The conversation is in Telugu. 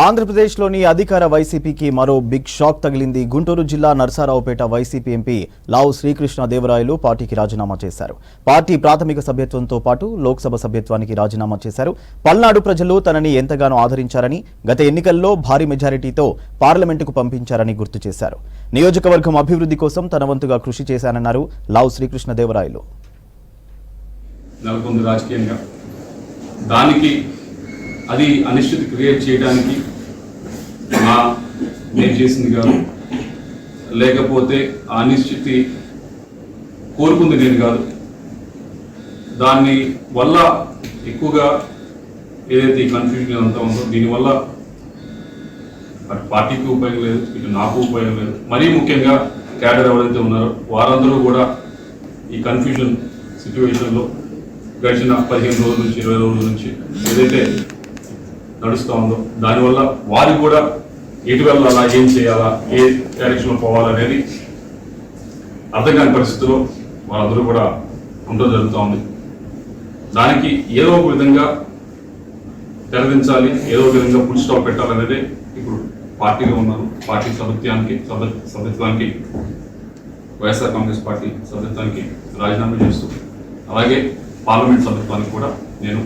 ఆంధ్రప్రదేశ్లోని అధికార వైసీపీకి మరో బిగ్ షాక్ తగిలింది. గుంటూరు జిల్లా నరసరావుపేట వైసీపీ ఎంపీ లావు శ్రీకృష్ణదేవరాయలు పార్టీకి రాజీనామా చేశారు. పార్టీ ప్రాథమిక సభ్యత్వంతో పాటు లోక్సభ సభ్యత్వానికి రాజీనామా చేశారు. పల్నాడు ప్రజలు తనని ఎంతగానో ఆదరించారని, గత ఎన్నికల్లో భారీ మెజారిటీతో పార్లమెంటుకు పంపించారని గుర్తు చేశారు. నియోజకవర్గం అభివృద్ధి కోసం తన వంతుగా కృషి చేశానన్నారు లావు శ్రీకృష్ణదేవరాయలు. అది అనిశ్చితి క్రియేట్ చేయడానికి నేను చేసింది కాదు, లేకపోతే ఆ అనిశ్చితి కోరుకుంది నేను కాదు. దాని వల్ల ఎక్కువగా ఏదైతే ఈ కన్ఫ్యూజన్ అంతా ఉందో దీనివల్ల అటు పార్టీకి ఉపయోగం లేదు, ఇటు నాకు ఉపయోగం లేదు. మరీ ముఖ్యంగా క్యాడర్ ఎవరైతే ఉన్నారో వారందరూ కూడా ఈ కన్ఫ్యూజన్ సిచ్యువేషన్లో గడిచిన 15 రోజుల నుంచి 20 రోజుల నుంచి ఏదైతే నడుస్తూ ఉందో దానివల్ల వారు కూడా ఎటు వెళ్ళాలా, ఏం చేయాలా, ఏ డైరెక్షన్లో పోవాలనేది అర్థం కాని పరిస్థితుల్లో వాళ్ళందరూ కూడా ఉండడం జరుగుతూ ఉంది. దానికి ఏదో ఒక విధంగా తెరదించాలి, ఏదో ఒక విధంగా ఫుల్ స్టాప్ పెట్టాలనేదే ఇప్పుడు పార్టీలో ఉన్నాను. పార్టీ సభ్యత్వానికి వైఎస్ఆర్ కాంగ్రెస్ పార్టీ సభ్యత్వానికి రాజీనామా చేస్తూ అలాగే పార్లమెంట్ సభ్యత్వానికి కూడా నేను